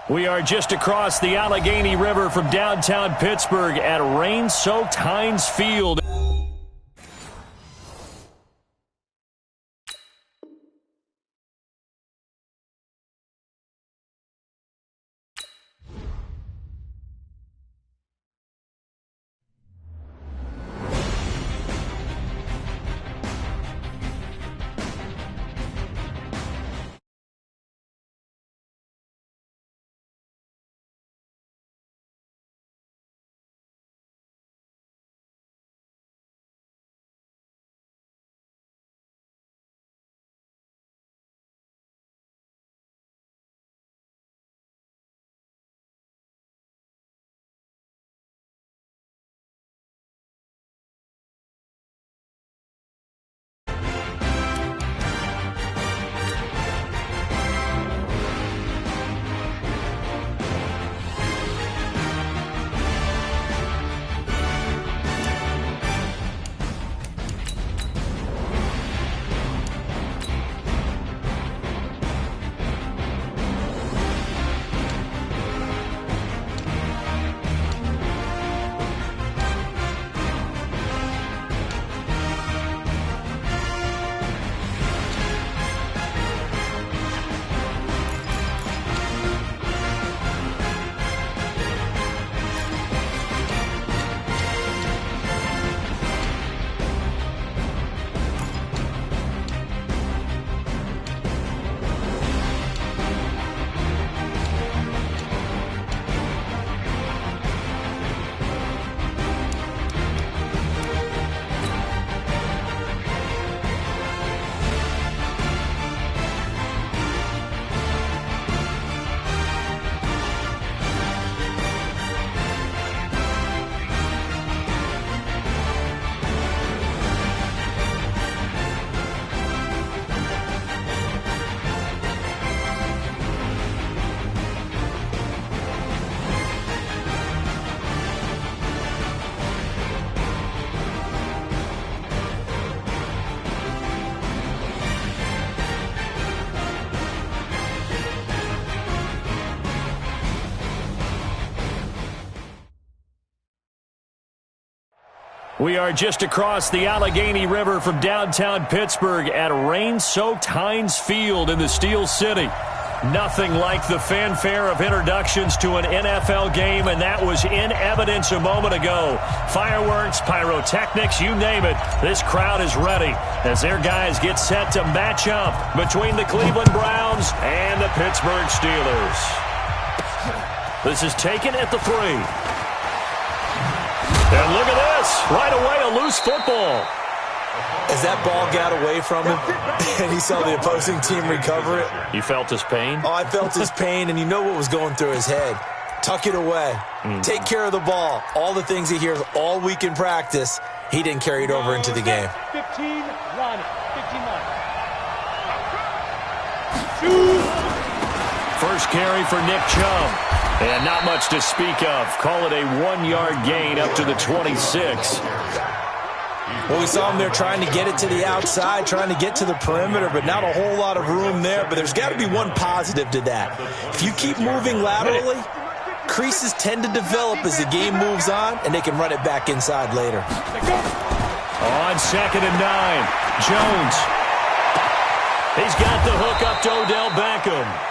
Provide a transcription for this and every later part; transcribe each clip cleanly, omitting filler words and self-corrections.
We are just across the Allegheny River from downtown Pittsburgh at rain-soaked Heinz Field. We are just across the Allegheny River from downtown Pittsburgh at rain-soaked Heinz Field in the Steel City. Nothing like the fanfare of introductions to an NFL game, and that was in evidence a moment ago. Fireworks, pyrotechnics, you name it. This crowd is ready as their guys get set to match up between the Cleveland Browns and the Pittsburgh Steelers. This is taken at the 3. And look at this. Right away, a loose football. As that ball got away from him and he saw the opposing team recover it. You felt his pain? Oh, I felt his pain, and you know what was going through his head. Tuck it away. Take care of the ball. All the things he hears all week in practice, he didn't carry it over into the game. 15, run. 15, run. First carry for Nick Chubb. And not much to speak of. Call it a 1-yard gain up to the 26. Well, we saw him there trying to get it to the outside, trying to get to the perimeter, but not a whole lot of room there. But there's got to be one positive to that. If you keep moving laterally, creases tend to develop as the game moves on, and they can run it back inside later. On 2nd and 9, Jones. He's got the hook up to Odell Beckham.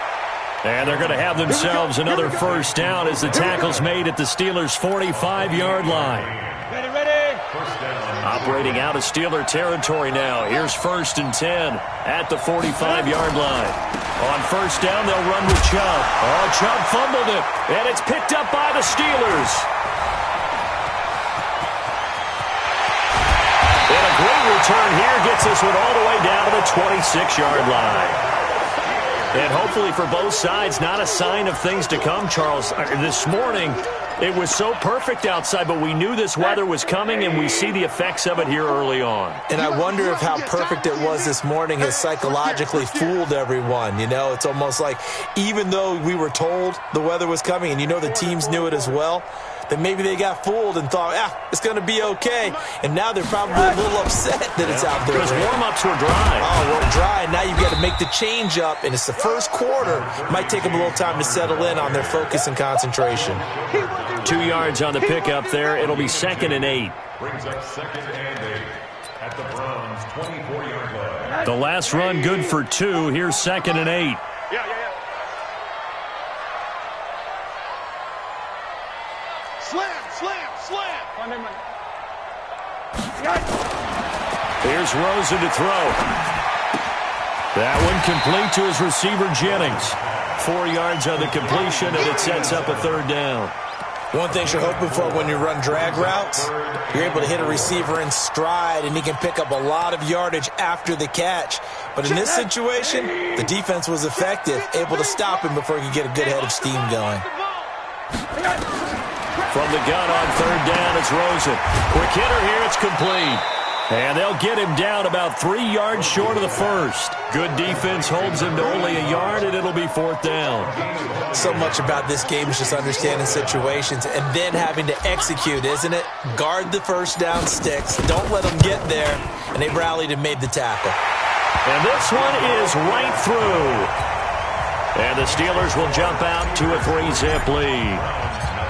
And they're going to have themselves another first down as the tackle's made at the Steelers' 45-yard line. Ready. Operating out of Steeler territory now. Here's 1st and 10 at the 45-yard line. On first down, they'll run with Chubb. Oh, Chubb fumbled it, and it's picked up by the Steelers. And a great return here gets this one all the way down to the 26-yard line. And hopefully for both sides, not a sign of things to come, Charles. This morning, it was so perfect outside, but we knew this weather was coming, and we see the effects of it here early on. And I wonder if how perfect it was this morning has psychologically fooled everyone. You know, it's almost like even though we were told the weather was coming, and you know the teams knew it as well, that maybe they got fooled and thought, it's going to be okay. And now they're probably a little upset that it's out there. Because warm-ups were dry. Oh, well, dry. Now you've got to make the change up, and it's the first quarter. Might take them a little time to settle in on their focus and concentration. 2 yards on the pickup there. It'll be 2nd and 8. Brings up 2nd and 8 at the Browns' 24-yard line. The last run good for 2. Here's 2nd and 8. Yeah. Slam. Here's Rosen to throw. That one complete to his receiver, Jennings. 4 yards on the completion, and it sets up a 3rd down. One thing you're hoping for when you run drag routes, you're able to hit a receiver in stride, and he can pick up a lot of yardage after the catch. But in this situation, the defense was effective, able to stop him before he could get a good head of steam going. From the gun on 3rd down, it's Rosen. Quick hitter here, it's complete. And they'll get him down about 3 yards short of the first. Good defense holds him to only a yard, and it'll be 4th down. So much about this game is just understanding situations and then having to execute, isn't it? Guard the first down sticks. Don't let them get there. And they rallied and made the tackle. And this one is right through. And the Steelers will jump out to a 3-zip lead.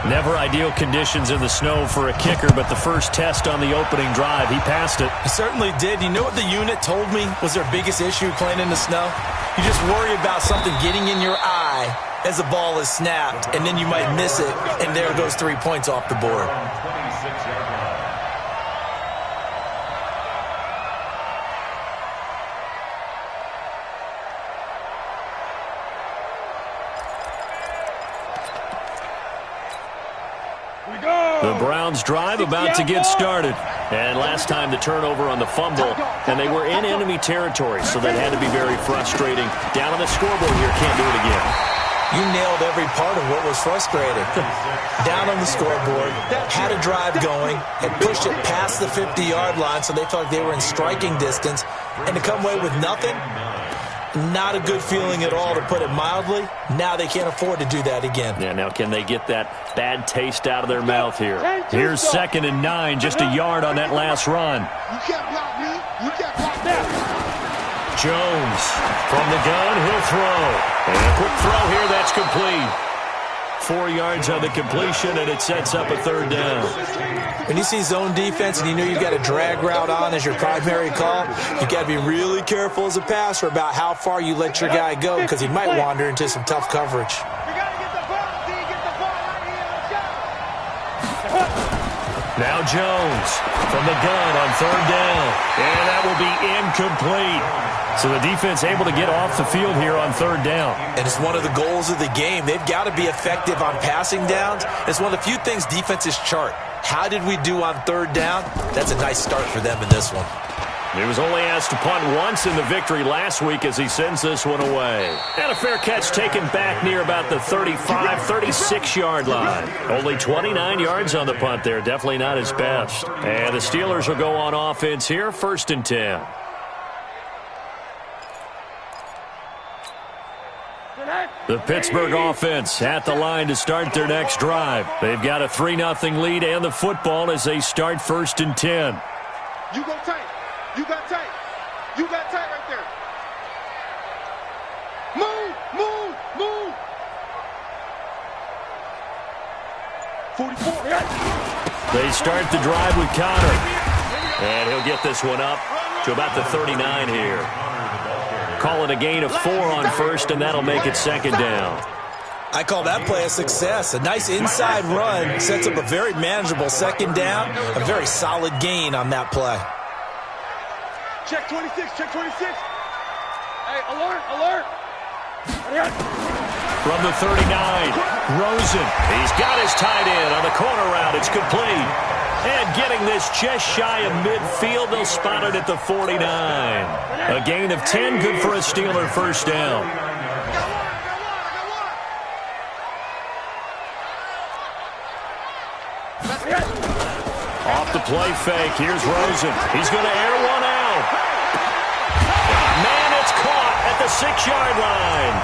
Never ideal conditions in the snow for a kicker, but the first test on the opening drive, he passed it. He certainly did. You know what the unit told me was their biggest issue playing in the snow? You just worry about something getting in your eye as the ball is snapped, and then you might miss it, and there goes 3 points off the board. The Browns drive about to get started. And last time the turnover on the fumble, and they were in enemy territory, so that had to be very frustrating. Down on the scoreboard here, can't do it again. You nailed every part of what was frustrating. Down on the scoreboard, had a drive going, had pushed it past the 50-yard line, so they felt like they were in striking distance, and to come away with nothing, not a good feeling at all, to put it mildly. Now they can't afford to do that again. Yeah, now can they get that bad taste out of their mouth here? Here's 2nd and 9, just a yard on that last run. You can't block me. You can't block them. Jones from the gun, he'll throw. And a quick throw here, that's complete. 4 yards on the completion, and it sets up a 3rd down. When you see zone defense and you know you've got a drag route on as your primary call, you've got to be really careful as a passer about how far you let your guy go, because he might wander into some tough coverage. Now Jones from the gun on 3rd down. And that will be incomplete. So the defense able to get off the field here on 3rd down. And it's one of the goals of the game. They've got to be effective on passing downs. It's one of the few things defenses chart. How did we do on 3rd down? That's a nice start for them in this one. He was only asked to punt once in the victory last week as he sends this one away. And a fair catch taken back near about the 35, 36-yard line. Only 29 yards on the punt there. Definitely not his best. And the Steelers will go on offense here, 1st and 10. The Pittsburgh offense at the line to start their next drive. They've got a 3-0 lead and the football as they start 1st and 10. You go tight. You got tight. You got tight right there. Move. 44. They start the drive with Connor. And he'll get this one up to about the 39 here. Call it a gain of 4 on 1st, and that'll make it 2nd down. I call that play a success. A nice inside run sets up a very manageable 2nd down. A very solid gain on that play. Check 26. Hey, alert. From the 39, Rosen. He's got his tight end on the corner route. It's complete. And getting this just shy of midfield, they'll spot it at the 49. A gain of 10, good for a Steeler 1st down. Off the play fake, here's Rosen. He's going to air one out. Man, it's caught at the 6-yard line.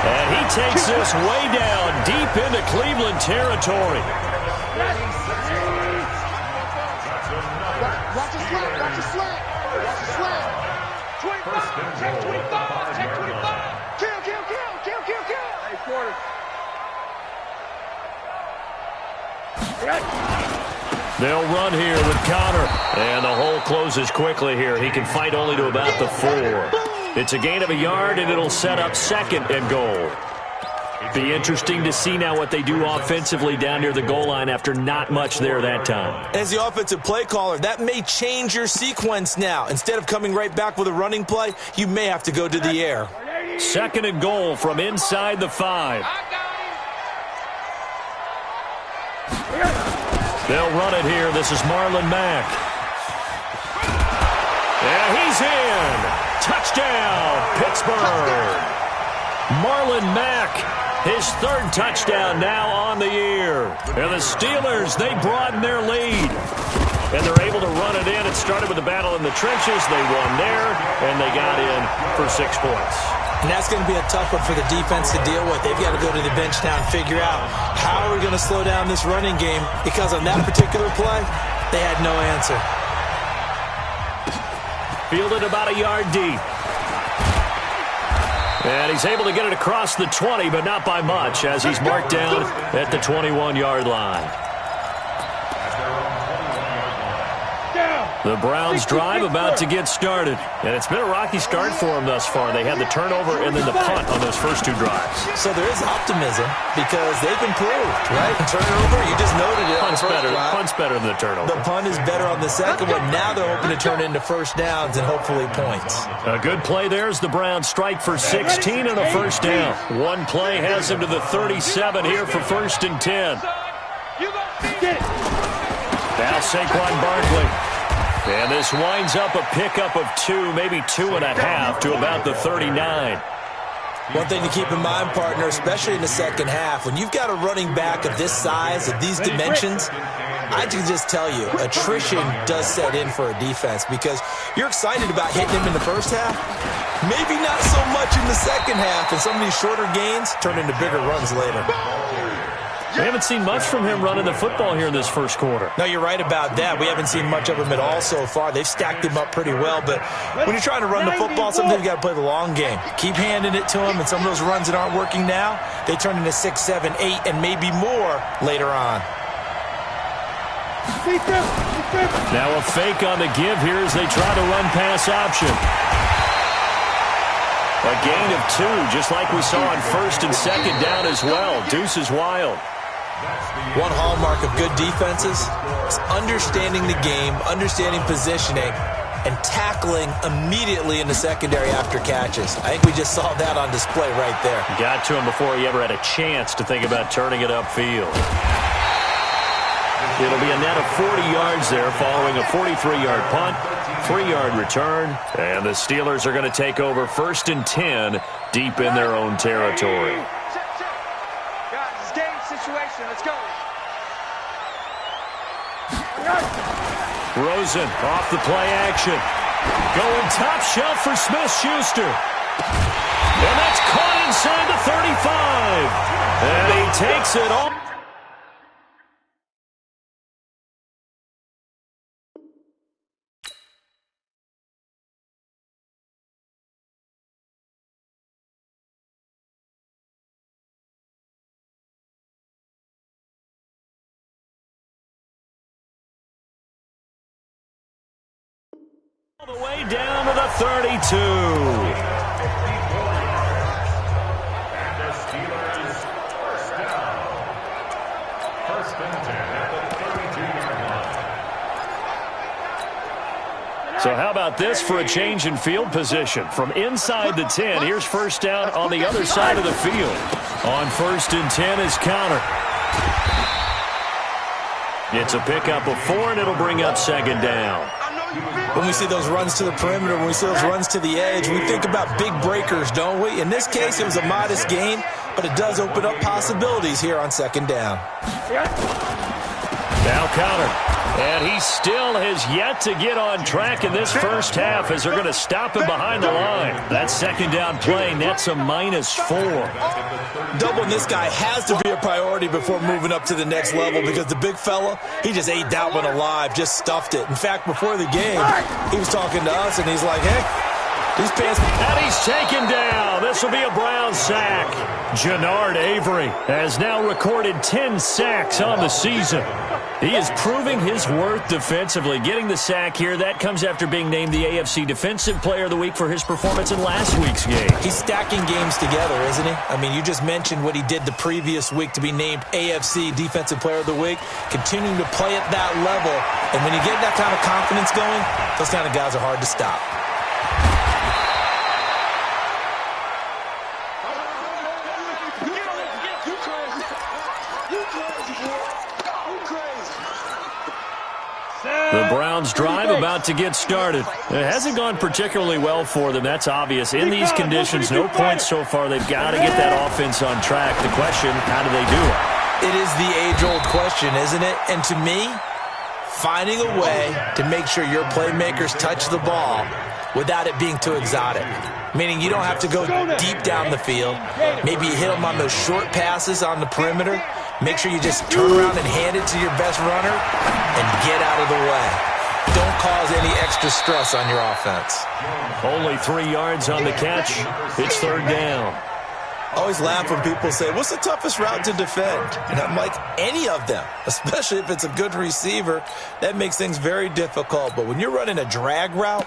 And he takes this way down, deep into Cleveland territory. Watch the slant. 25. Check 25. They'll run here with Connor. And the hole closes quickly here. He can fight only to about the 4. It's a gain of a yard, and it'll set up 2nd and goal. Be interesting to see now what they do offensively down near the goal line after not much there that time. As the offensive play caller, that may change your sequence now. Instead of coming right back with a running play, you may have to go to the air. 2nd and goal from inside the 5. They'll run it here. This is Marlon Mack. And he's in. Touchdown, Pittsburgh. Marlon Mack, his 3rd touchdown now on the year. And the Steelers, they broaden their lead. And they're able to run it in. It started with a battle in the trenches. They won there, and they got in for 6 points. And that's going to be a tough one for the defense to deal with. They've got to go to the bench now and figure out how are we going to slow down this running game, because on that particular play, they had no answer. Fielded about a yard deep. And he's able to get it across the 20, but not by much, as he's marked down at the 21-yard line. The Browns drive about to get started. And it's been a rocky start for them thus far. They had the turnover and then the punt on those first 2 drives. So there is optimism because they've improved, right? The turnover, you just noted it. Punt's better than the turnover. The punt is better on the second one. Now they're hoping to turn into first downs and hopefully points. A good play there as the Browns strike for 16 and a first down. One play has them to the 37 here for 1st and 10. Now Saquon Barkley. And this winds up a pickup of 2, maybe 2.5 to about the 39. One thing to keep in mind, partner, especially in the second half, when you've got a running back of this size, of these dimensions, I can just tell you, attrition does set in for a defense because you're excited about hitting him in the first half. Maybe not so much in the second half, and some of these shorter gains turn into bigger runs later. We haven't seen much from him running the football here in this first quarter. No, you're right about that. We haven't seen much of him at all so far. They've stacked him up pretty well, but when you're trying to run the football, sometimes you got to play the long game. Keep handing it to him, and some of those runs that aren't working now, they turn into 6, 7, 8, and maybe more later on. Now a fake on the give here as they try to run pass option. A gain of 2, just like we saw on 1st and 2nd down as well. Deuce is wild. One hallmark of good defenses is understanding the game, understanding positioning, and tackling immediately in the secondary after catches. I think we just saw that on display right there. Got to him before he ever had a chance to think about turning it upfield. It'll be a net of 40 yards there following a 43-yard punt, 3-yard return, and the Steelers are going to take over 1st and 10 deep in their own territory. Let's go. Rosen off the play action. Going top shelf for Smith-Schuster. And that's caught inside the 35. And he takes it all. All the way down to the 32. And the Steelers first down. 1st and 10 at the 32-yard line. So how about this for a change in field position? From inside the 10, here's 1st down on the other side of the field. On 1st and 10 is Connor. It's a pickup of 4, and it'll bring up 2nd down. When we see those runs to the perimeter, when we see those runs to the edge, we think about big breakers, don't we? In this case, it was a modest gain, but it does open up possibilities here on 2nd down. Now Connor. And he still has yet to get on track in this first half as they're going to stop him behind the line. That 2nd down play nets a -4. Doubling this guy has to be a priority before moving up to the next level because the big fella, he just ate that one alive, just stuffed it. In fact, before the game, he was talking to us, and he's like, hey, these pants... And he's taken down. This will be a Brown sack. Jannard Avery has now recorded 10 sacks on the season. He is proving his worth defensively. Getting the sack here, that comes after being named the AFC Defensive Player of the Week for his performance in last week's game. He's stacking games together, isn't he? I mean, you just mentioned what he did the previous week to be named AFC Defensive Player of the Week, continuing to play at that level. And when you get that kind of confidence going, those kind of guys are hard to stop. The Browns' drive about to get started. It hasn't gone particularly well for them. That's obvious. In these conditions, no points so far. They've got to get that offense on track. The question, how do they do it? It is the age-old question, isn't it? And to me, finding a way to make sure your playmakers touch the ball without it being too exotic. Meaning you don't have to go deep down the field. Maybe you hit them on those short passes on the perimeter. Make sure you just turn around and hand it to your best runner and get out of the way. Don't cause any extra stress on your offense. Only 3 yards on the catch. It's third down. I always laugh when people say, what's the toughest route to defend? And I'm like, any of them, especially if it's a good receiver. That makes things very difficult. But when you're running a drag route,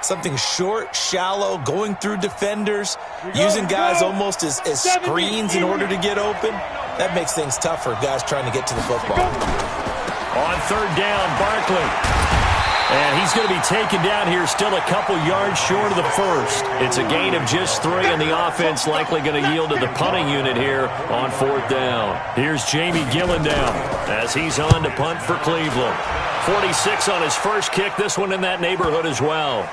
something short, shallow, going through defenders, using guys almost as screens in order to get open, that makes things tough for guys trying to get to the football. On third down, Barkley. And he's going to be taken down here still a couple yards short of the first. It's a gain of just 3, and the offense likely going to yield to the punting unit here on fourth down. Here's Jamie Gillendown as he's on to punt for Cleveland. 46 on his first kick, this one in that neighborhood as well.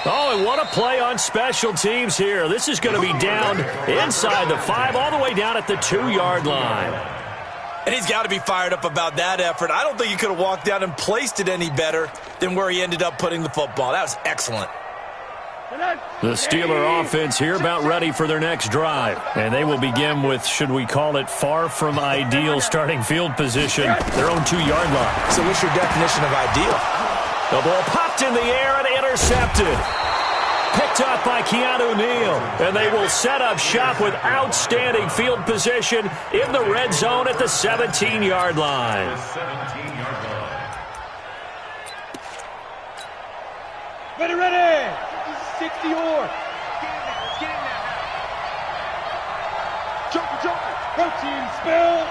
Oh, and what a play on special teams here. This is going to be down inside the 5, all the way down at the 2-yard line. And he's got to be fired up about that effort. I don't think he could have walked down and placed it any better than where he ended up putting the football. That was excellent. The Steeler offense here about ready for their next drive. And they will begin with, should we call it, far from ideal starting field position, their own 2-yard line. So what's your definition of ideal? The ball popped in the air and intercepted. Picked up by Keanu Neal. And they will set up shop with outstanding field position in the red zone at the 17-yard line. Ready. 60-or. Jump. Protein spill.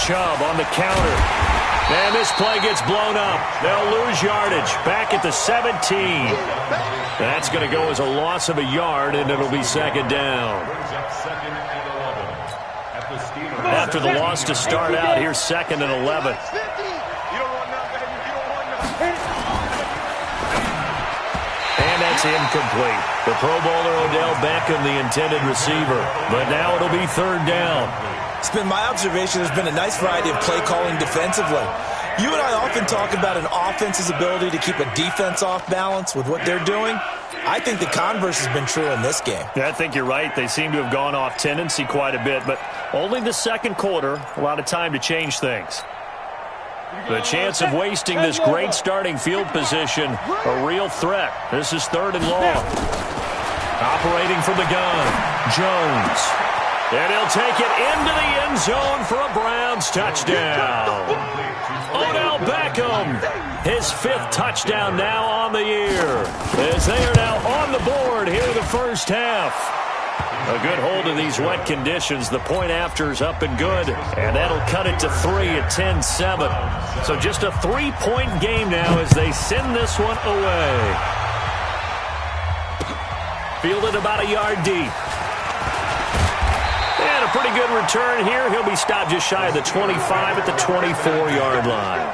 Chubb on the counter. And this play gets blown up. They'll lose yardage back at the 17. That's going to go as a loss of a yard, and it'll be second down. After the loss to start out, here's second and 11. And that's incomplete. The Pro Bowler Odell Beckham, the intended receiver. But now it'll be third down. It's been my observation there's been a nice variety of play calling defensively. You and I often talk about an offense's ability to keep a defense off balance with what they're doing. I think the converse has been true in this game. Yeah, I think you're right. They seem to have gone off tendency quite a bit, but only the second quarter, a lot of time to change things. The chance of wasting this great starting field position, a real threat. This is third and long. Operating from the gun, Jones. And he'll take it into the end zone for a Browns touchdown. Odell Beckham, his 5th touchdown now on the year, as they are now on the board here in the first half. A good hold of these wet conditions. The point after is up and good, and that'll cut it to 3 at 10-7. So just a 3-point game now as they send this one away. Fielded about a yard deep. And a pretty good return here. He'll be stopped just shy of the 25 at the 24-yard line.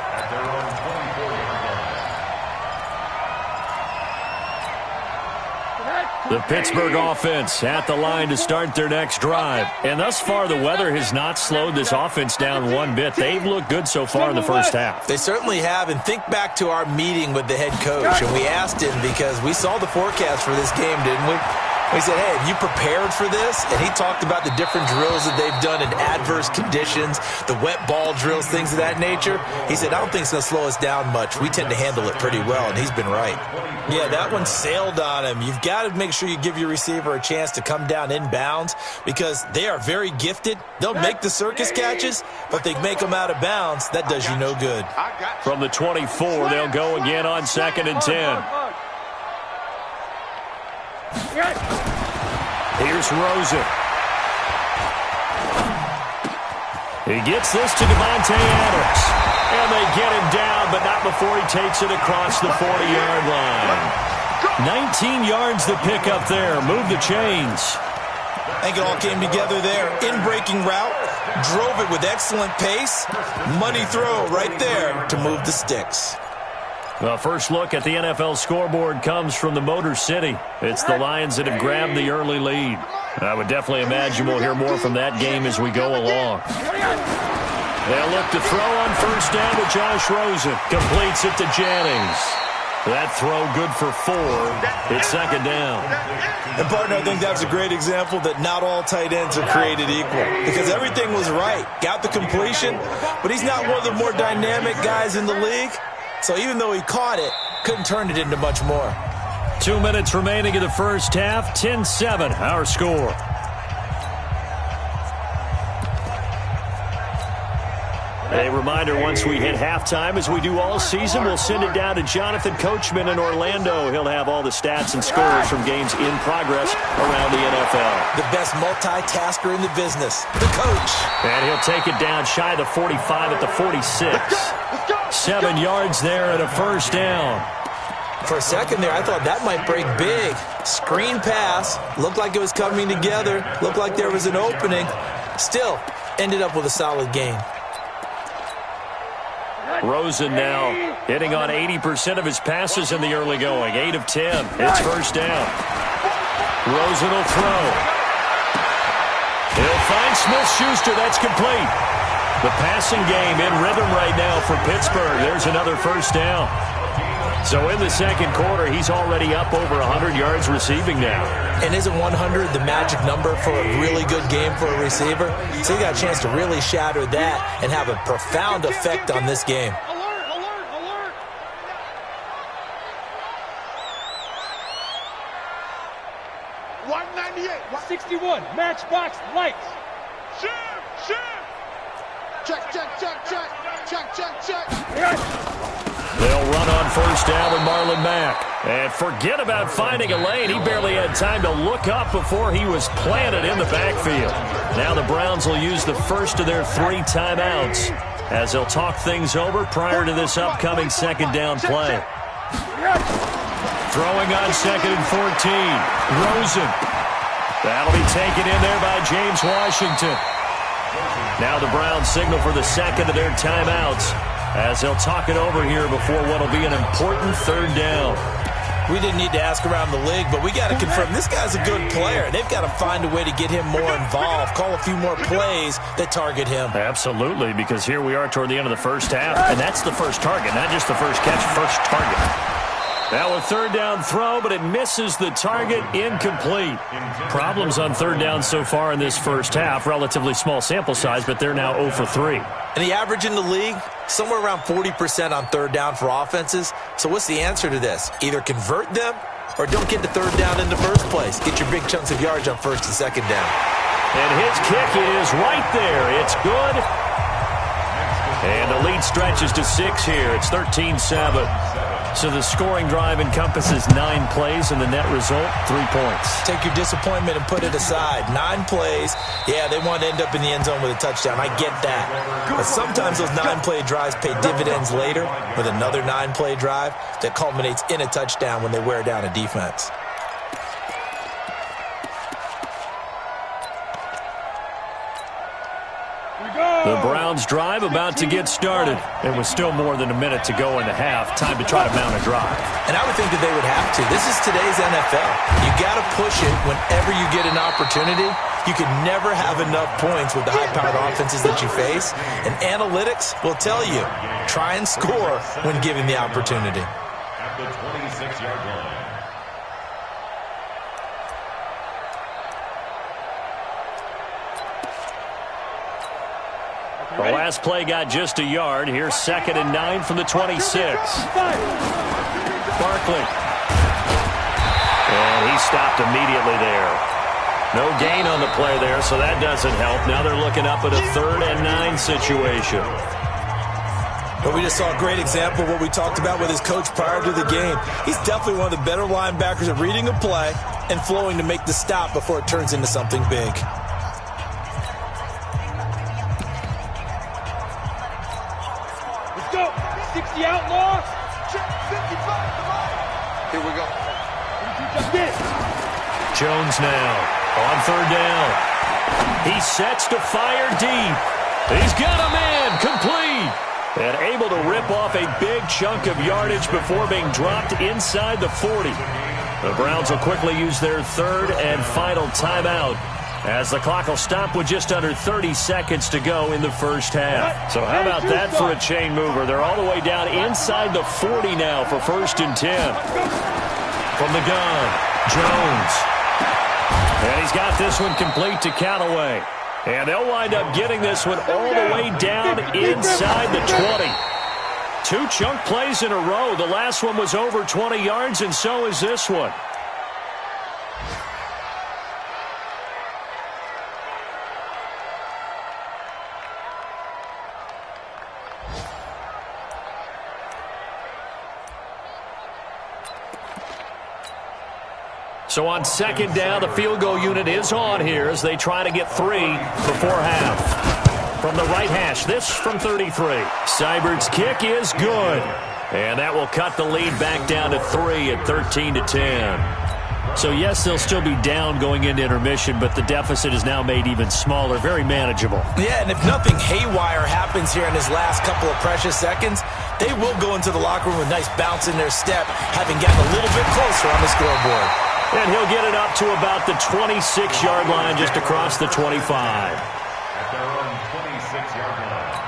The Pittsburgh offense at the line to start their next drive. And thus far, the weather has not slowed this offense down one bit. They've looked good so far in the first half. They certainly have. And think back to our meeting with the head coach. And we asked him because we saw the forecast for this game, didn't we? He said, hey, have you prepared for this? And he talked about the different drills that they've done in adverse conditions, the wet ball drills, things of that nature. He said, I don't think it's going to slow us down much. We tend to handle it pretty well, and he's been right. Yeah, that one sailed on him. You've got to make sure you give your receiver a chance to come down inbounds because they are very gifted. They'll make the circus catches, but they make them out of bounds. That does you no good. From the 24, they'll go again on 2nd and 10. Here's Rosen. He gets this to Devontae Adams. And they get him down, but not before he takes it across the 40-yard line. 19 yards to pick up there. Move the chains. I think it all came together there. In-breaking route. Drove it with excellent pace. Money throw right there to move the sticks. The first look at the NFL scoreboard comes from the Motor City. It's the Lions that have grabbed the early lead. I would definitely imagine we'll hear more from that game as we go along. They'll look to throw on first down with Josh Rosen. Completes it to Jennings. That throw good for 4. It's 2nd down. And, partner, I think that's a great example that not all tight ends are created equal because everything was right. Got the completion, but he's not one of the more dynamic guys in the league. So even though he caught it, couldn't turn it into much more. 2 minutes remaining in the first half. 10-7, our score. A reminder, once we hit halftime, as we do all season, we'll send it down to Jonathan Coachman in Orlando. He'll have all the stats and scores from games in progress around the NFL. The best multitasker in the business, the coach. And he'll take it down shy of the 45 at the 46. 7 yards there and a first down. For a second there, I thought that might break big. Screen pass. Looked like it was coming together. Looked like there was an opening. Still, ended up with a solid gain. Rosen now hitting on 80% of his passes in the early going. 8 of 10. It's first down. Rosen will throw. He'll find Smith-Schuster. That's complete. The passing game in rhythm right now for Pittsburgh. There's another first down. So in the second quarter, he's already up over 100 yards receiving now. And isn't 100 the magic number for a really good game for a receiver? So you got a chance to really shatter that and have a profound effect on this game. Alert, alert, alert. 198. 61. Matchbox lights. Shoot. Check. They'll run on first down with Marlon Mack. And forget about finding a lane. He barely had time to look up before he was planted in the backfield. Now the Browns will use the first of their 3 timeouts as they'll talk things over prior to this upcoming second down play. Throwing on 2nd and 14. Rosen. That'll be taken in there by James Washington. Now the Browns signal for the second of their timeouts as they'll talk it over here before what will be an important third down. We didn't need to ask around the league, but we got to confirm this guy's a good player. They've got to find a way to get him more involved, call a few more plays that target him. Absolutely, because here we are toward the end of the first half, and that's the first target, not just the first catch, first target. Now a third down throw, but it misses the target, incomplete. Problems on third down so far in this first half. Relatively small sample size, but they're now 0 for 3. And the average in the league, somewhere around 40% on third down for offenses. So what's the answer to this? Either convert them or don't get to third down in the first place. Get your big chunks of yards on first and second down. And his kick is right there. It's good. And the lead stretches to 6 here. It's 13-7. So the scoring drive encompasses 9 plays, and the net result, 3 points. Take your disappointment and put it aside. 9 plays. Yeah, they want to end up in the end zone with a touchdown. I get that. But sometimes those 9-play drives pay dividends later with another 9-play drive that culminates in a touchdown when they wear down a defense. The Browns drive about to get started. It was still more than a minute to go in the half. Time to try to mount a drive. And I would think that they would have to. This is today's NFL. You got to push it whenever you get an opportunity. You can never have enough points with the high-powered offenses that you face. And analytics will tell you, try and score when given the opportunity. At the 26-yard line. The last play got just a yard. Here's 2nd and 9 from the 26. Barkley. And he stopped immediately there. No gain on the play there, so that doesn't help. Now they're looking up at a 3rd and 9 situation. But we just saw a great example of what we talked about with his coach prior to the game. He's definitely one of the better linebackers at reading a play and flowing to make the stop before it turns into something big. Let's go. 60 outlaws. Check 55. Come on. Here we go. Jones now on 3rd down. He sets to fire deep. He's got a man complete. And able to rip off a big chunk of yardage before being dropped inside the 40. The Browns will quickly use their 3rd and final timeout as the clock will stop with just under 30 seconds to go in the first half. So how about that for a chain mover? They're all the way down inside the 40 now for 1st and 10. From the gun, Jones. And he's got this one complete to Callaway. And they'll wind up getting this one all the way down inside the 20. 2 chunk plays in a row. The last one was over 20 yards, and so is this one. So on 2nd down, the field goal unit is on here as they try to get 3 before half. From the right hash, this from 33. Seibert's kick is good. And that will cut the lead back down to 3 at 13-10. So yes, they'll still be down going into intermission, but the deficit is now made even smaller, very manageable. Yeah, and if nothing haywire happens here in his last couple of precious seconds, they will go into the locker room with a nice bounce in their step, having gotten a little bit closer on the scoreboard. And he'll get it up to about the 26-yard line, just across the 25. At their own 26-yard line.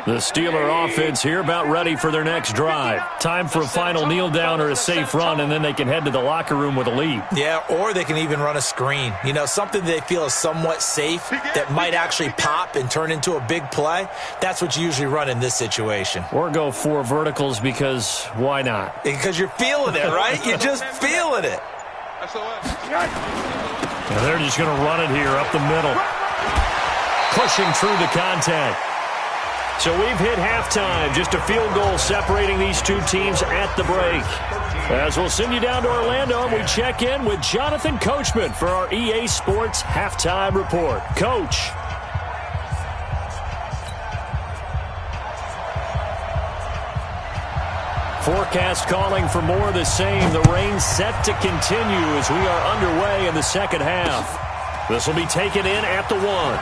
The Steeler offense here about ready for their next drive. Time for a final kneel down or a safe run, and then they can head to the locker room with a lead. Yeah, or they can even run a screen. You know, something they feel is somewhat safe that might actually pop and turn into a big play. That's what you usually run in this situation. Or go 4 verticals because why not? Because you're feeling it, right? You're just feeling it. And they're just going to run it here up the middle. Pushing through the contact. So we've hit halftime. Just a field goal separating these two teams at the break. As we'll send you down to Orlando, and we check in with Jonathan Coachman for our EA Sports Halftime Report. Coach. Forecast calling for more of the same. The rain set to continue as we are underway in the second half. This will be taken in at the 1.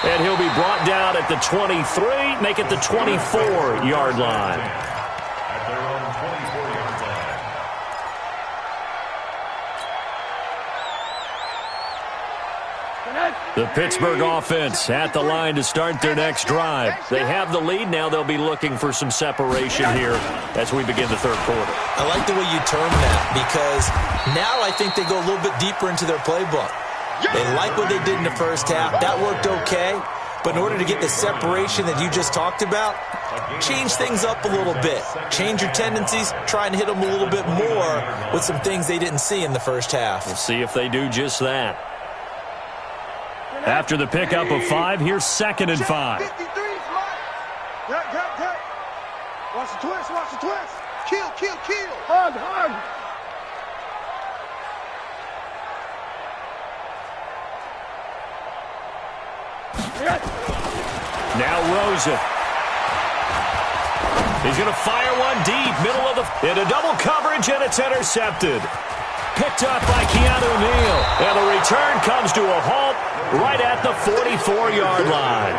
And he'll be brought down at the 23, make it the 24-yard line. At their own 24-yard line. The Pittsburgh offense at the line to start their next drive. They have the lead. Now they'll be looking for some separation here as we begin the third quarter. I like the way you term that because now I think they go a little bit deeper into their playbook. They like what they did in the first half. That worked okay. But in order to get the separation that you just talked about, change things up a little bit. Change your tendencies. Try and hit them a little bit more with some things they didn't see in the first half. We'll see if they do just that. After the pickup of 5, here's 2nd and 5. Watch the twist, watch the twist. Kill. Hug. Now Rosen. He's going to fire one deep, middle of the... into double coverage, and it's intercepted. Picked up by Keanu Neal. And the return comes to a halt right at the 44-yard line.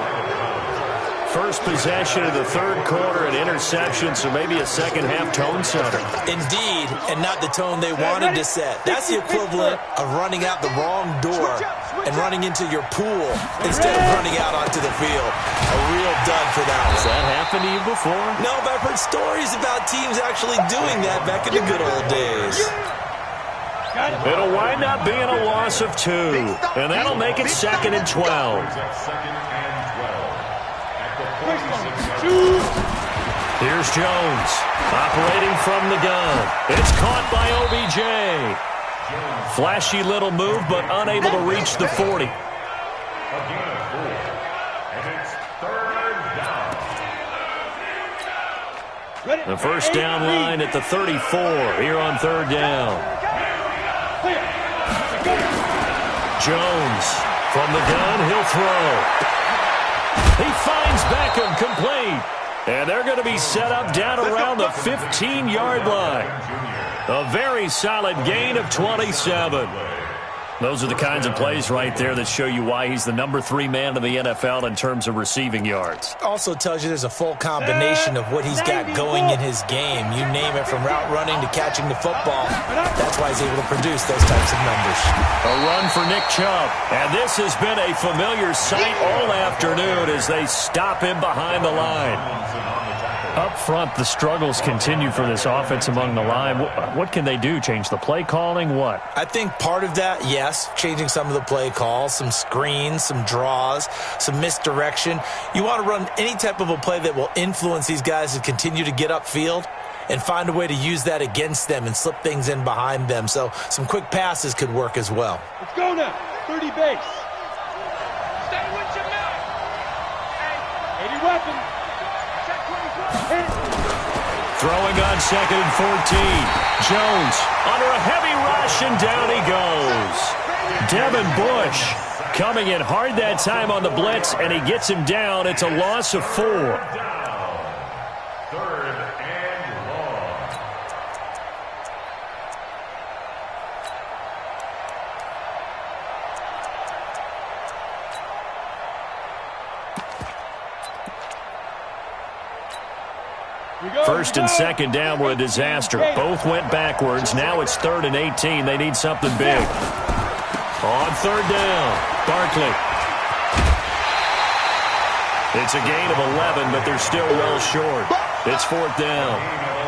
First possession of the third quarter, an interception, so maybe a second-half tone setter. Indeed, and not the tone they wanted to set. That's the equivalent of running out the wrong door and running into your pool instead of running out onto the field. A real dud for that one. Has that happened to you before? No, but I've heard stories about teams actually doing that back in the good old days. It'll wind up being a loss of 2, and that'll make it 2nd and 12. Here's Jones, operating from the gun. It's caught by OBJ. Flashy little move, but unable to reach the 40. The first down line at the 34 here on 3rd down. Jones from the gun, he'll throw. He finds Beckham, complete. And they're going to be set up down around the 15-yard line. A very solid gain of 27. Those are the kinds of plays right there that show you why he's the number 3 man in the NFL in terms of receiving yards. Also tells you there's a full combination of what he's got going in his game. You name it, from route running to catching the football. That's why he's able to produce those types of numbers. A run for Nick Chubb. And this has been a familiar sight all afternoon as they stop him behind the line. Up front, the struggles continue for this offense among the line. What can they do? Change the play calling? What? I think part of that, yes, changing some of the play calls, some screens, some draws, some misdirection. You want to run any type of a play that will influence these guys to continue to get upfield and find a way to use that against them and slip things in behind them. So some quick passes could work as well. Let's go now. 30 base. Stay with your man. 80 weapon. Throwing on 2nd and 14. Jones under a heavy rush, and down he goes. Devin Bush coming in hard that time on the blitz, and he gets him down. It's a loss of 4. 3rd and long. First and 2nd down were a disaster. Both went backwards. Now it's 3rd and 18. They need something big. On 3rd down, Barkley. It's a gain of 11, but they're still well short. It's 4th down.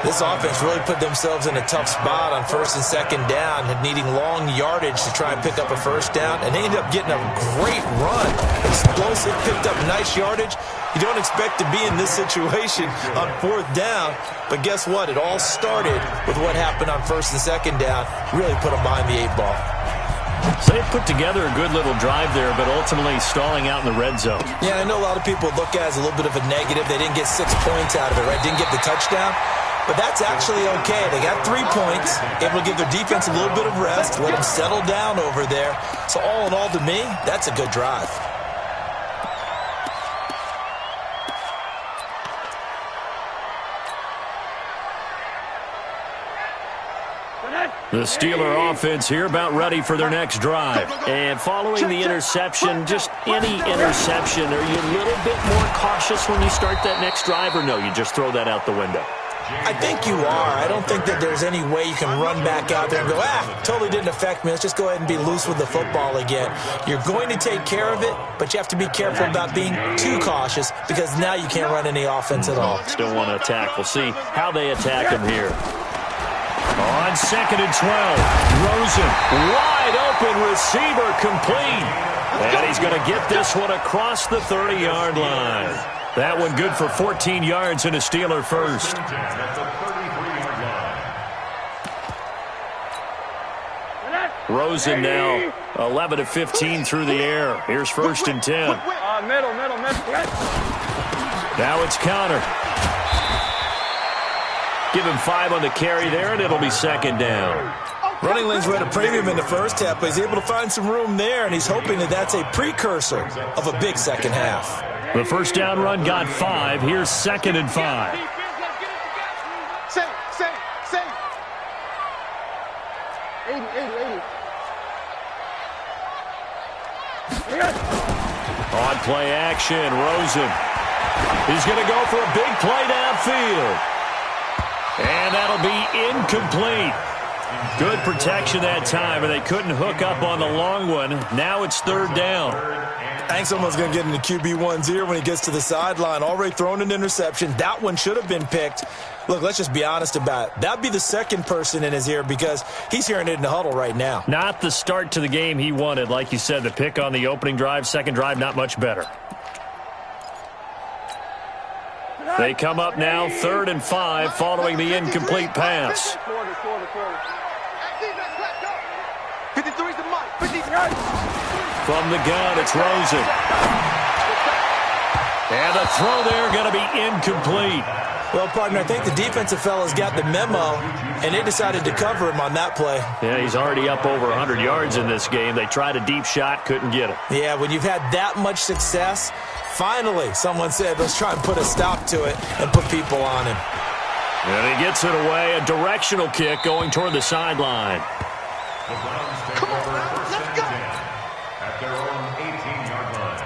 This offense really put themselves in a tough spot on 1st and 2nd down, needing long yardage to try and pick up a 1st down, and they ended up getting a great run. Explosive, picked up nice yardage. You don't expect to be in this situation on 4th down, but guess what? It all started with what happened on 1st and 2nd down. Really put them behind the 8 ball. So they put together a good little drive there, but ultimately stalling out in the red zone. Yeah, I know a lot of people look at it as a little bit of a negative. They didn't get 6 points out of it, right? Didn't get the touchdown. But that's actually okay. They got 3 points, able to give their defense a little bit of rest, let them settle down over there. So all in all, to me, that's a good drive. The Steeler offense here about ready for their next drive. And following the interception, just any interception, are you a little bit more cautious when you start that next drive, or no, you just throw that out the window? I think you are. I don't think that there's any way you can run back out there and go, totally didn't affect me. Let's just go ahead and be loose with the football again. You're going to take care of it, but you have to be careful about being too cautious because now you can't run any offense at all. Still want to attack. We'll see how they attack him here. On 2nd and 12, Rosen, wide open receiver, complete. And he's going to get this one across the 30-yard line. That one good for 14 yards and a Steeler first. Rosen now 11 of 15 through the air. Here's 1st and 10. Middle. Now it's Connor. Give him 5 on the carry there, and it'll be 2nd down. Running lanes were at a premium in the first half, but he's able to find some room there, and he's hoping that that's a precursor of a big second half. The first down run got 5. Here's 2nd and 5. Say. 80. On play action, Rosen. He's going to go for a big play downfield. And that'll be incomplete. Good protection that time, and they couldn't hook up on the long one. Now it's third down. I think someone's going to get into QB1's ear when he gets to the sideline. Already thrown an interception. That one should have been picked. Look, let's just be honest about it. That would be the second person in his ear because he's hearing it in the huddle right now. Not the start to the game he wanted. Like you said, the pick on the opening drive, second drive, not much better. They come up now, 3rd and 5, following the incomplete pass. 53's the mic. 50 yards. From the gun, it's Rosen. And the throw there going to be incomplete. Well, partner, I think the defensive fellas got the memo, and they decided to cover him on that play. Yeah, he's already up over 100 yards in this game. They tried a deep shot, couldn't get it. Yeah, when you've had that much success, finally someone said, let's try and put a stop to it and put people on him. And he gets it away, a directional kick going toward the sideline. Come on, let's go. At their own 18-yard line.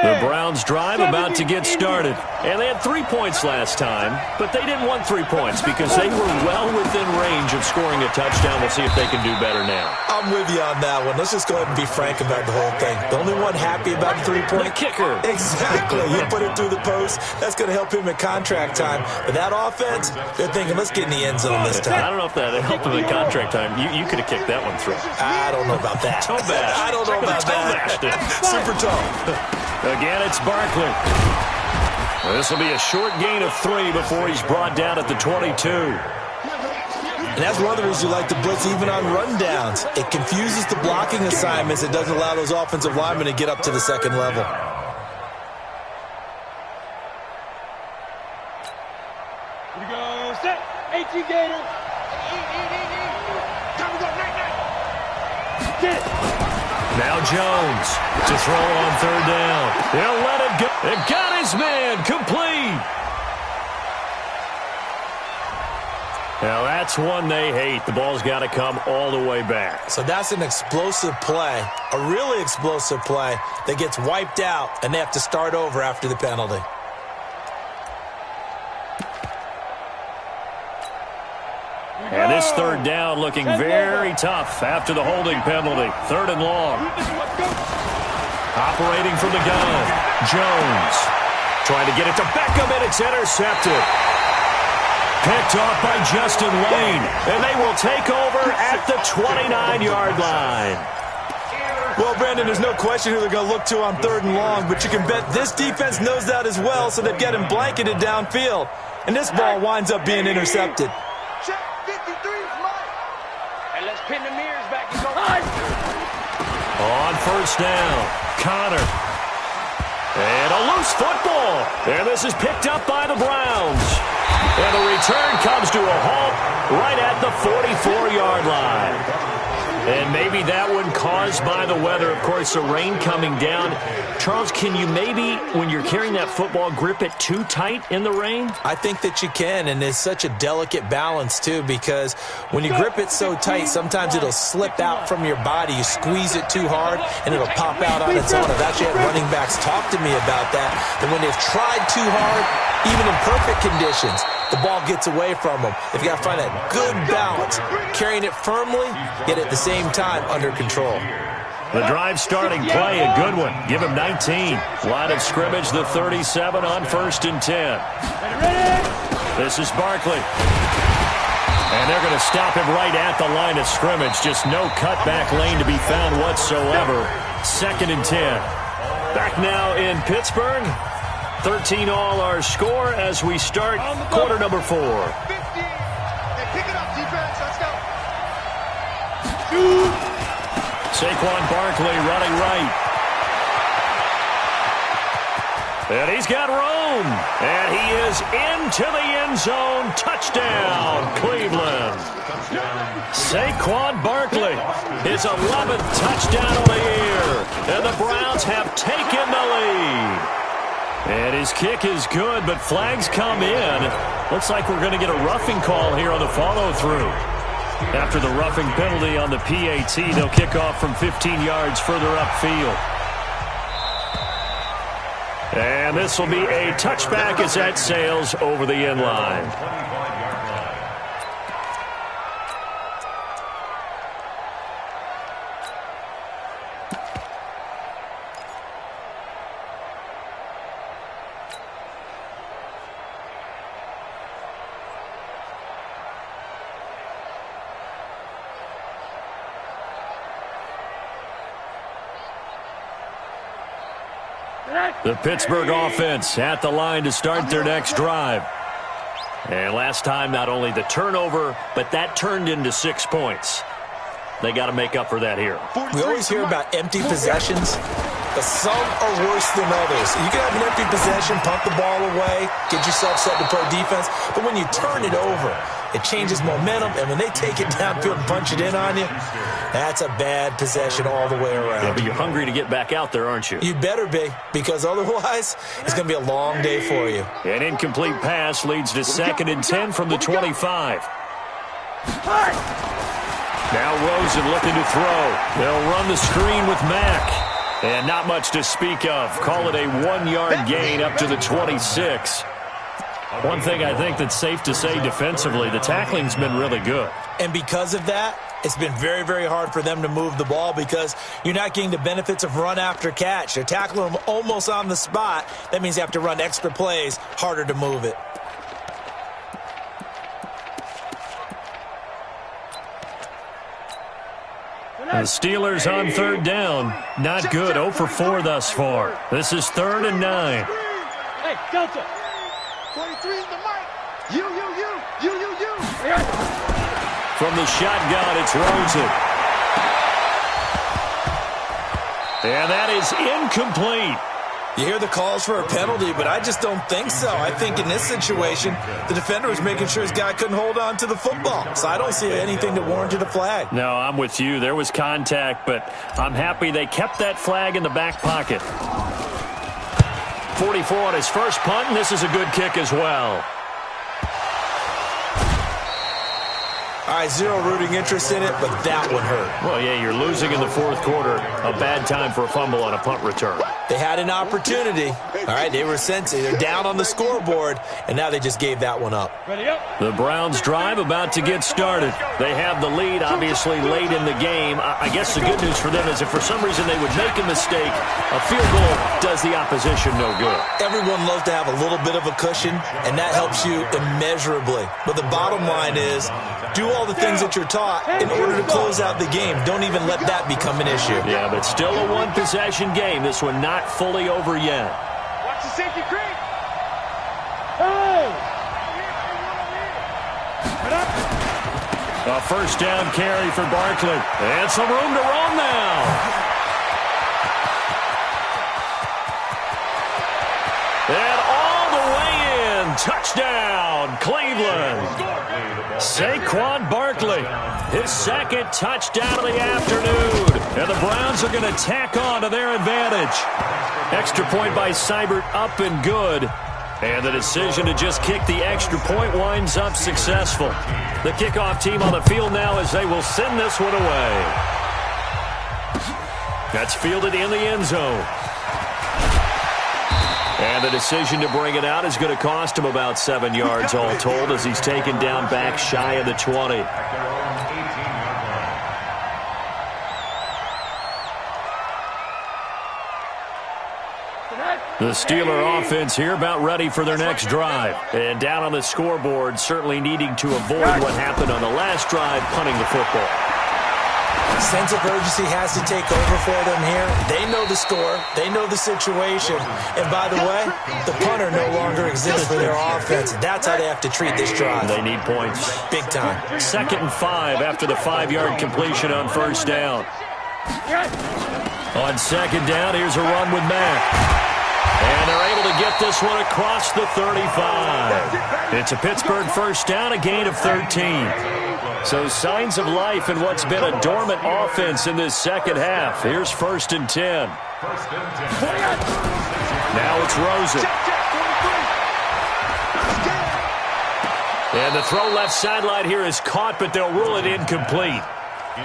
The Browns drive about to get started. And they had 3 points last time, but they didn't want 3 points because they were well within range of scoring a touchdown. We'll see if they can do better now. I'm with you on that one. Let's just go ahead and be frank about the whole thing. The only one happy about the 3-point? The kicker. Exactly. You put it through the post. That's going to help him in contract time. But that offense, they're thinking, let's get in the end zone this time. I don't know if that helped him in contract time. You could have kicked that one through. I don't know about that. Toe bash. I don't know about that. Super toe. Again, it's Barkley. This will be a short gain of 3 before he's brought down at the 22. And that's one of the reasons you like to blitz even on rundowns. It confuses the blocking assignments. It doesn't allow those offensive linemen to get up to the second level. Here we go. Set. 18 Gator. Time to go. Night. Get it. Now Jones to throw on third down. He'll let it go. It got his man complete. Now that's one they hate. The ball's got to come all the way back. So that's an explosive play, a really explosive play that gets wiped out, and they have to start over after the penalty. And this third down looking very tough after the holding penalty. 3rd and long. Operating from the gun. Jones trying to get it to Beckham, and it's intercepted. Picked off by Justin Lane. And they will take over at the 29-yard line. Well, Brandon, there's no question who they're going to look to on 3rd and long, but you can bet this defense knows that as well, so they've got him blanketed downfield. And this ball winds up being intercepted. Check. 53's mine. And let's pin the mirrors back and go. On first down, Connor. And a loose football. And this is picked up by the Browns. And the return comes to a halt right at the 44-yard line. And maybe that one caused by the weather. Of course, the rain coming down. Charles, can you maybe, when you're carrying that football, grip it too tight in the rain? I think that you can, and it's such a delicate balance, too, because when you grip it so tight, sometimes it'll slip out from your body. You squeeze it too hard, and it'll pop out on its own. I've actually had running backs talk to me about that when they've tried too hard, even in perfect conditions, the ball gets away from them. They've got to find that good balance, carrying it firmly, yet at the same time under control. The drive starting play, a good one. Give him 19. Line of scrimmage, the 37 on 1st and 10. This is Barkley. And they're going to stop him right at the line of scrimmage. Just no cutback lane to be found whatsoever. 2nd and 10. Back now in Pittsburgh. 13 all our score as we start quarter number 4. 50. Hey, pick it up, defense. Let's go. Saquon Barkley running right. And he's got room. And he is into the end zone. Touchdown, Cleveland. Saquon Barkley, his 11th touchdown of the year. And the Browns have taken the lead. And And his kick is good, but flags come in. Looks like we're going to get a roughing call here on the follow-through. After the roughing penalty on the PAT, they'll kick off from 15 yards further upfield. And this will be a touchback as that sails over the end line. The Pittsburgh offense at the line to start their next drive. And last time, not only the turnover, but that turned into 6 points. They got to make up for that here. We always hear about empty possessions, but some are worse than others. You can have an empty possession, punt the ball away, get yourself set to play defense, but when you turn it over, it changes momentum, and when they take it downfield and punch it in on you, that's a bad possession all the way around. Yeah, but you're hungry to get back out there, aren't you? You better be, because otherwise, it's going to be a long day for you. An incomplete pass leads to 2nd and 10 from the 25. Now Rosen looking to throw. They'll run the screen with Mack. And not much to speak of. Call it a 1-yard gain up to the 26. One thing I think that's safe to say defensively, the tackling's been really good. And because of that, it's been very, very hard for them to move the ball because you're not getting the benefits of run after catch. They're tackling them almost on the spot. That means you have to run extra plays, harder to move it. The Steelers on 3rd down. Not good. 0 for 4 thus far. This is 3rd and 9. Hey, Delta. 23 is the mic. You. From the shotgun, it's Rosen. And that is incomplete. You hear the calls for a penalty, but I just don't think so. I think in this situation, the defender was making sure his guy couldn't hold on to the football. So I don't see anything that warranted a flag. No, I'm with you. There was contact, but I'm happy they kept that flag in the back pocket. 44 on his first punt, and this is a good kick as well. All right, zero rooting interest in it, but that one hurt. Well, yeah, you're losing in the 4th quarter. A bad time for a fumble on a punt return. They had an opportunity. All right, they were sensitive. They're down on the scoreboard, and now they just gave that one up. Ready up. The Browns drive about to get started. They have the lead, obviously, late in the game. I guess the good news for them is if for some reason they would make a mistake, a field goal does the opposition no good. Everyone loves to have a little bit of a cushion, and that helps you immeasurably. But the bottom line is, do all the things that you're taught in order to close out the game. Don't even let that become an issue. Yeah, but still a one-possession game. This one not fully over yet. Watch the safety creep. Hey! A first down carry for Barkley. And some room to roam now. And all the way in. Touchdown, Cleveland. Saquon Barkley, his 2nd touchdown of the afternoon. And the Browns are going to tack on to their advantage. Extra point by Seibert up and good. And the decision to just kick the extra point winds up successful. The kickoff team on the field now as they will send this one away. That's fielded in the end zone. And the decision to bring it out is going to cost him about 7 yards all told as he's taken down back shy of the 20. The Steeler offense here about ready for their next drive. And down on the scoreboard, certainly needing to avoid what happened on the last drive, punting the football. Sense of urgency has to take over for them here. They know the score. They know the situation. And by the way, the punter no longer exists for their offense. That's how they have to treat this drive. They need points. Big time. 2nd and 5 after the 5-yard completion on first down. On 2nd down, here's a run with Mack. And they're able to get this one across the 35. It's a Pittsburgh first down, a gain of 13. So signs of life in what's been a dormant offense in this second half. Here's 1st and 10. Now it's Rosen. And the throw left sideline here is caught, but they'll rule it incomplete.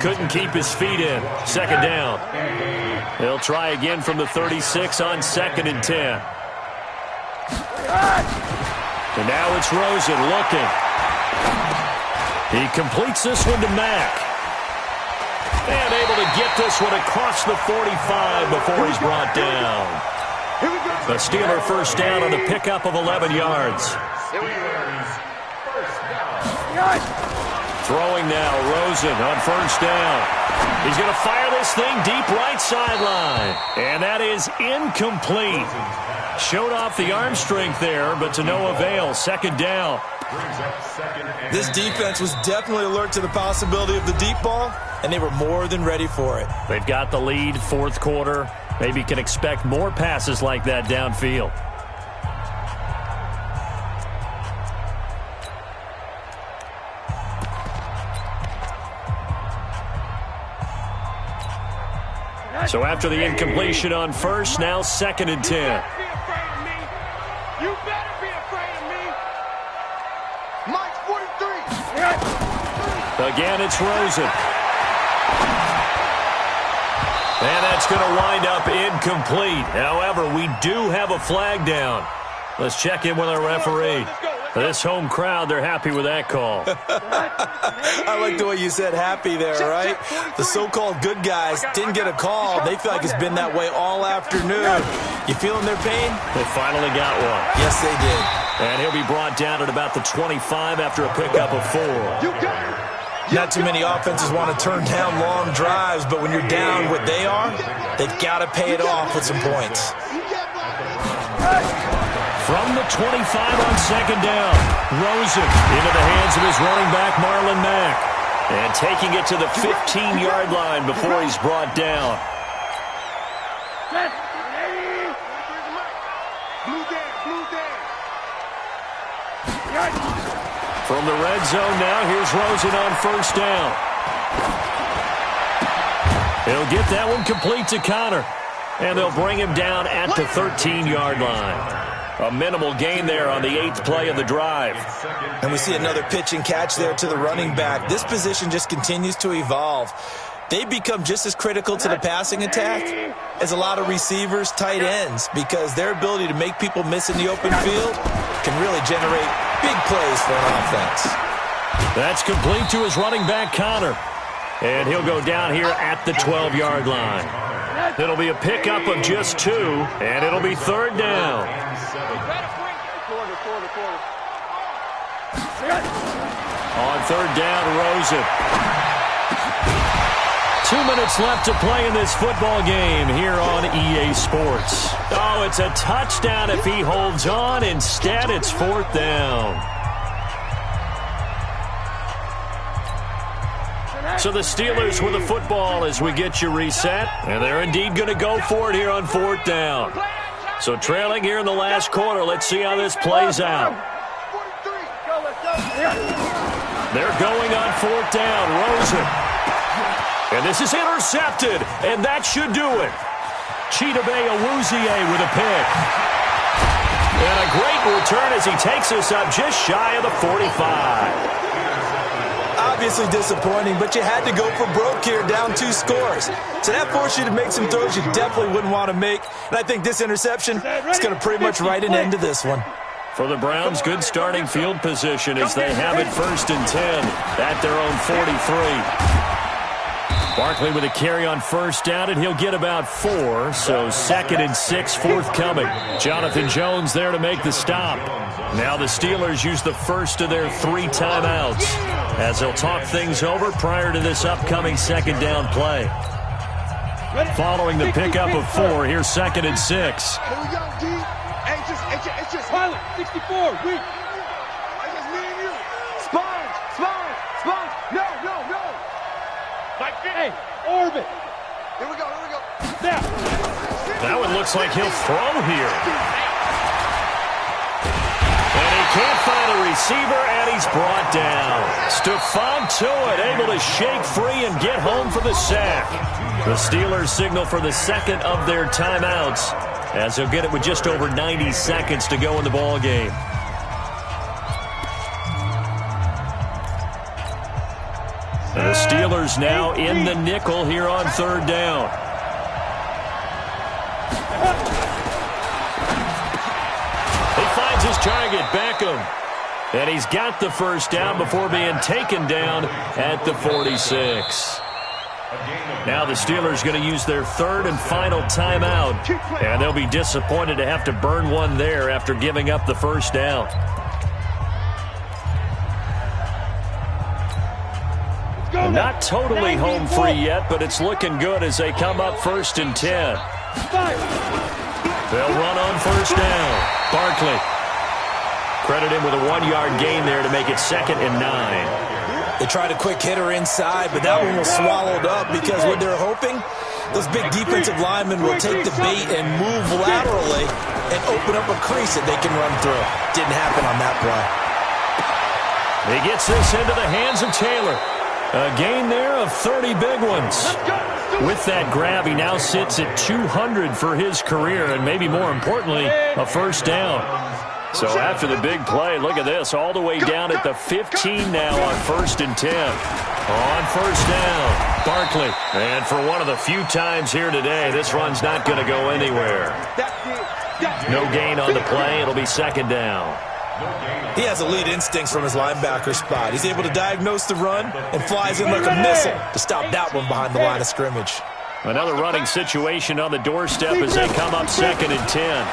Couldn't keep his feet in. Second down. They'll try again from the 36 on 2nd and 10. And now it's Rosen looking. He completes this one to Mack. And able to get this one across the 45 before he's brought down. The Steeler first down on a pickup of 11 yards. Throwing now, Rosen on first down. He's going to fire this thing deep right sideline. And that is incomplete. Showed off the arm strength there, but to no avail. Second down. This defense was definitely alert to the possibility of the deep ball, and they were more than ready for it. They've got the lead, fourth quarter. Maybe can expect more passes like that downfield. So after the incompletion on first, now 2nd and 10. You better be afraid of me. Mike's 43. Again, it's Rosen. And that's going to wind up incomplete. However, we do have a flag down. Let's check in with our referee. This home crowd, they're happy with that call. I like the way you said happy there, right? The so-called good guys didn't get a call. They feel like it's been that way all afternoon. You feeling their pain? They finally got one. Yes, they did. And he'll be brought down at about the 25 after a pickup of 4. Not too many offenses want to turn down long drives, but when you're down what they are, they've got to pay it off with some points. From the 25 on second down, Rosen into the hands of his running back, Marlon Mack. And taking it to the 15-yard line before he's brought down. From the red zone now, here's Rosen on first down. He'll get that one complete to Connor. And they'll bring him down at the 13-yard line. A minimal gain there on the 8th play of the drive. And we see another pitch and catch there to the running back. This position just continues to evolve. They become just as critical to the passing attack as a lot of receivers, tight ends, because their ability to make people miss in the open field can really generate big plays for an offense. That's complete to his running back, Connor. And he'll go down here at the 12-yard line. It'll be a pickup of just 2, and it'll be third down. On third down, Rosen. 2 minutes left to play in this football game here on EA Sports. Oh, it's a touchdown if he holds on. Instead, it's fourth down. So the Steelers with the football as we get you reset. And they're indeed going to go for it here on fourth down. So trailing here in the last quarter. Let's see how this plays out. They're going on fourth down. Rosen. And this is intercepted. And that should do it. Chidobe Awuzie with a pick. And a great return as he takes us up just shy of the 45. Obviously disappointing, but you had to go for broke here, down 2 scores. So that forced you to make some throws you definitely wouldn't want to make. And I think this interception is going to pretty much write an end to this one. For the Browns, good starting field position as they have it first and 10 at their own 43. Barkley with a carry on first down, and he'll get about 4. So 2nd and 6 forthcoming. Jonathan Jones there to make the stop. Now the Steelers use the first of their 3 timeouts as they'll talk things over prior to this upcoming second down play. Following the pickup of 4, here's 2nd and 6. Here we go, D. Hey, it's just pilot, 64, weak. It's just me and you. Sponge. No. Hey, orbit. Here we go. Now. That one looks like he'll throw here. And he can't find a receiver, and he's brought down. Stephon Tuitt able to shake free and get home for the sack. The Steelers signal for the second of their timeouts as they'll get it with just over 90 seconds to go in the ball game. Steelers now in the nickel here on third down. He finds his target, Beckham. And he's got the first down before being taken down at the 46. Now the Steelers going to use their third and final timeout. And they'll be disappointed to have to burn one there after giving up the first down. Not totally home free yet, but it's looking good as they come up 1st and 10. They'll run on first down. Barkley. Credit him with a 1-yard gain there to make it 2nd and 9. They tried a quick hitter inside, but that one was swallowed up because what they're hoping, those big defensive linemen will take the bait and move laterally and open up a crease that they can run through. Didn't happen on that play. He gets this into the hands of Taylor. A gain there of 30 big ones. With that grab, he now sits at 200 for his career, and maybe more importantly, a first down. So after the big play, look at this, all the way down at the 15 now on 1st and 10. On first down, Barkley. And for one of the few times here today, this run's not going to go anywhere. No gain on the play. It'll be 2nd down. He has elite instincts from his linebacker spot. He's able to diagnose the run and flies in like a missile to stop that one behind the line of scrimmage. Another running situation on the doorstep as they come up 2nd and 10.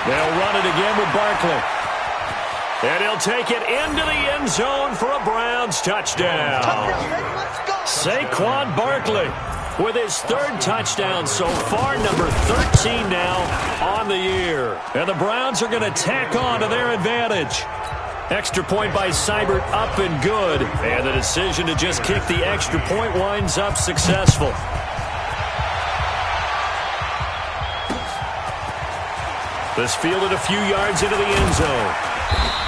They'll run it again with Barkley. And he'll take it into the end zone for a Browns touchdown. Saquon Barkley with his 3rd touchdown so far, number 13 now on the year. And the Browns are going to tack on to their advantage. Extra point by Seibert up and good. And the decision to just kick the extra point winds up successful. This fielded a few yards into the end zone.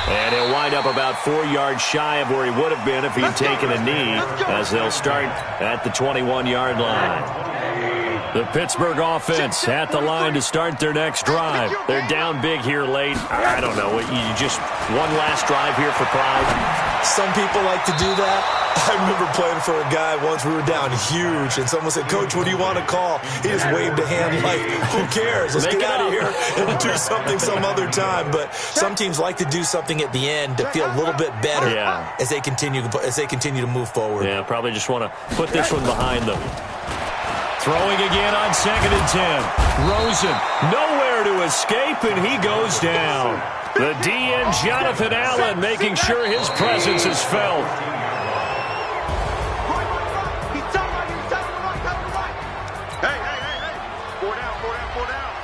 And he'll wind up about 4 yards shy of where he would have been if he'd taken a knee, as they'll start at the 21-yard line. The Pittsburgh offense at the line to start their next drive. They're down big here late. I don't know. You just one last drive here for pride. Some people like to do that. I remember playing for a guy once. We were down huge, and someone said, "Coach, what do you want to call?" He just waved a hand like, "Who cares? Let's get out of here and do something some other time." But some teams like to do something at the end to feel a little bit better as they continue to move forward. Yeah, probably just want to put this one behind them. Throwing again on 2nd and 10. Rosen, nowhere to escape, and he goes down. The DN, Jonathan Allen, making sure his presence is felt. Hey. 4 down.